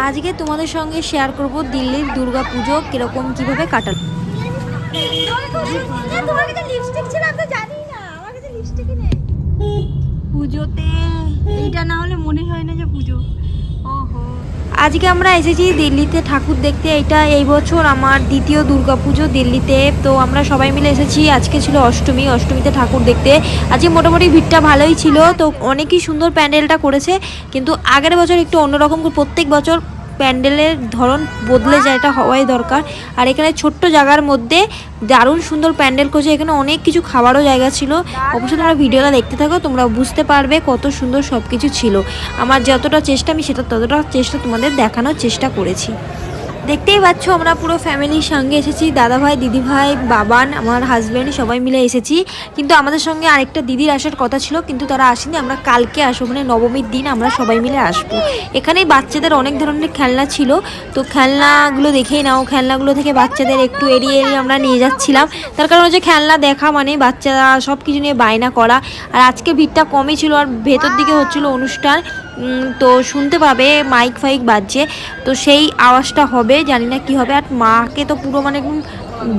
আজকে তোমাদের সঙ্গে শেয়ার করব দিল্লির দুর্গা পুজো কিরকম কিভাবে কাটালো। পুজোতে এইটা না হলে মনে হয় না যে পুজো। ওহো, আজকে আমরা এসেছি দিল্লিতে ঠাকুর দেখতে। এটা এই বছর আমার দ্বিতীয় দুর্গা পুজো দিল্লিতে। তো আমরা সবাই মিলে এসেছি। আজকে ছিল অষ্টমীতে ঠাকুর দেখতে। আজকে মোটামুটি ভিড়টা ভালোই ছিল। তো অনেকই সুন্দর প্যান্ডেলটা করেছে, কিন্তু আগের বছর একটু অন্যরকম। প্রত্যেক বছর প্যান্ডেলের ধরন বদলে যায়, এটা হওয়াই দরকার। আর এখানে ছোট্ট জায়গার মধ্যে দারুণ সুন্দর প্যান্ডেল করছে। এখানে অনেক কিছু খাবারও জায়গা ছিল। অবশ্যই তোমরা ভিডিওটা দেখতে থাকো, তোমরা বুঝতে পারবে কত সুন্দর সব কিছু ছিল। আমার যতটা চেষ্টা, আমি ততটা চেষ্টা তোমাদের দেখানোর চেষ্টা করেছি। দেখতেই পাচ্ছ আমরা পুরো ফ্যামিলির সঙ্গে এসেছি। দাদাভাই, দিদিভাই, বাবান, আমার হাজব্যান্ড সবাই মিলে এসেছি। কিন্তু আমাদের সঙ্গে আরেকটা দিদির আসার কথা ছিল, কিন্তু তারা আসেনি। আমরা কালকে আসবো, মানে নবমীর দিন আমরা সবাই মিলে আসবো। এখানেই বাচ্চাদের অনেক ধরনের খেলনা ছিল, তো খেলনাগুলো দেখেই নাও। খেলনাগুলো থেকে বাচ্চাদের একটু এড়িয়ে আমরা নিয়ে যাচ্ছিলাম। তার কারণ হচ্ছে খেলনা দেখা মানে বাচ্চারা সব কিছু নিয়ে বায়না করা। আর আজকে ভিড়টা কমই ছিল, আর ভেতর দিকে হচ্ছিল অনুষ্ঠান। তো শুনতে পাবে মাইক ফাইক বাজছে, তো সেই আওয়াজটা হবে, জানি না কি হবে। আর মাকে তো পুরো মানে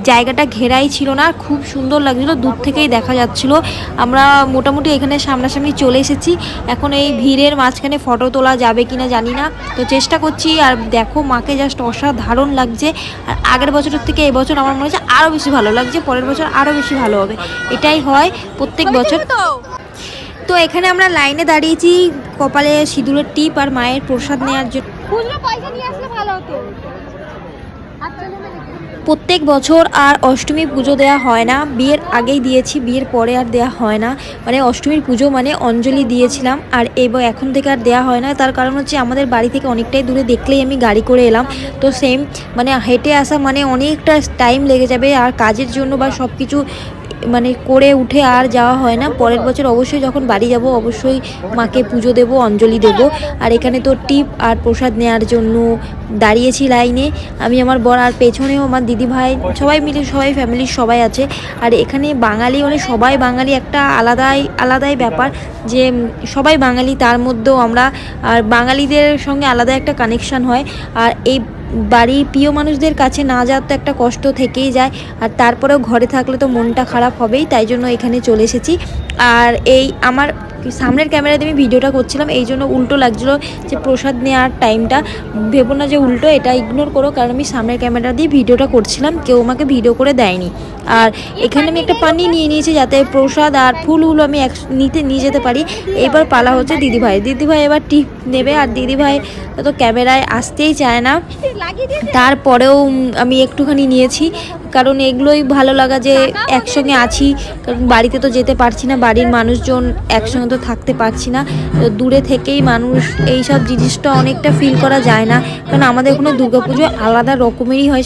জায়গাটা ঘেরাই ছিল না, খুব সুন্দর লাগছিল, দূর থেকেই দেখা যাচ্ছিল। আমরা মোটামুটি এখানে সামনাসামনি চলে এসেছি। এখন এই ভিড়ের মাঝখানে ফটো তোলা যাবে কিনা জানি না, তো চেষ্টা করছি। আর দেখো মাকে জাস্ট অসাধারণ লাগছে। আর আগের বছরের থেকে এবছর আমার মনে হচ্ছে আরও বেশি ভালো লাগছে, পরের বছর আরও বেশি ভালো হবে। এটাই হয় প্রত্যেক বছর। তো এখানে আমরা লাইনে দাঁড়িয়েছি কপালে সিঁদুরের টিপ আর মায়ের প্রসাদ নেওয়ার জন্য। পয়সা নিয়ে আসলে ভালো হতো। প্রত্যেক বছর আর অষ্টমী পুজো দেওয়া হয় না। বিয়ের আগেই দিয়েছি, বিয়ের পরে আর দেওয়া হয় না। মানে অষ্টমীর পুজো মানে অঞ্জলি দিয়েছিলাম, আর এখন থেকে আর দেওয়া হয় না। তার কারণ হচ্ছে আমাদের বাড়ি থেকে অনেকটাই দূরে, দেখলেই আমি গাড়ি করে এলাম। তো সেম মানে হেঁটে আসা মানে অনেকটা টাইম লেগে যাবে, আর কাজের জন্য বা সব কিছু মানে করে উঠে আর যাওয়া হয় না। পরের বছর অবশ্যই যখন বাড়ি যাব অবশ্যই মাকে পুজো দেব, অঞ্জলি দেব। আর এখানে তো টিপ আর প্রসাদ নেওয়ার জন্য দাঁড়িয়েছি লাইনে আমি, আমার বর, আর পেছনেও আমার দিদি ভাই, সবাই মিলে সবাই ফ্যামিলির সবাই আছে। আর এখানে বাঙালি মানে সবাই বাঙালি, একটা আলাদাই ব্যাপার যে সবাই বাঙালি, তার মধ্যেও আমরা। আর বাঙালিদের সঙ্গে আলাদা একটা কানেকশান হয়। আর এই বাড়ির প্রিয় মানুষদের কাছে না যাওয়ার তো একটা কষ্ট থেকেই যায়। আর তারপরেও ঘরে থাকলে তো মনটা খারাপ হবেই, তাই জন্য এখানে চলে এসেছি। আর এই আমার সামনের ক্যামেরাতে আমি ভিডিওটা করছিলাম, এই জন্য উল্টো লাগছিলো যে প্রসাদ নেওয়ার টাইমটা। ভেবো না যে উল্টো, এটা ইগনোর করো, কারণ আমি সামনের ক্যামেরা দিয়ে ভিডিওটা করছিলাম, কেউ আমাকে ভিডিও করে দেয়নি। আর এখানে আমি একটা পানি নিয়ে নিয়েছি, যাতে প্রসাদ আর ফুলগুলো আমি নিয়ে যেতে পারি। এবার পালা হচ্ছে দিদিভাই এবার টিপ নেবে। আর দিদিভাই তো ক্যামেরায় আসতেই চায় না, তারপরেও আমি একটুখানি নিয়েছি, কারণ এগুলোই ভালো লাগা যে একসঙ্গে আছি। কারণ বাড়িতে তো যেতে পারছি না, বাড়ির মানুষজন একসঙ্গে তো থাকতে পারছি না। তো দূরে থেকেই মানুষ এই সব জিনিসটা অনেকটা ফিল করা যায় না, কারণ আমাদের ওখানে দুর্গাপুজো আলাদা রকমেরই হয়।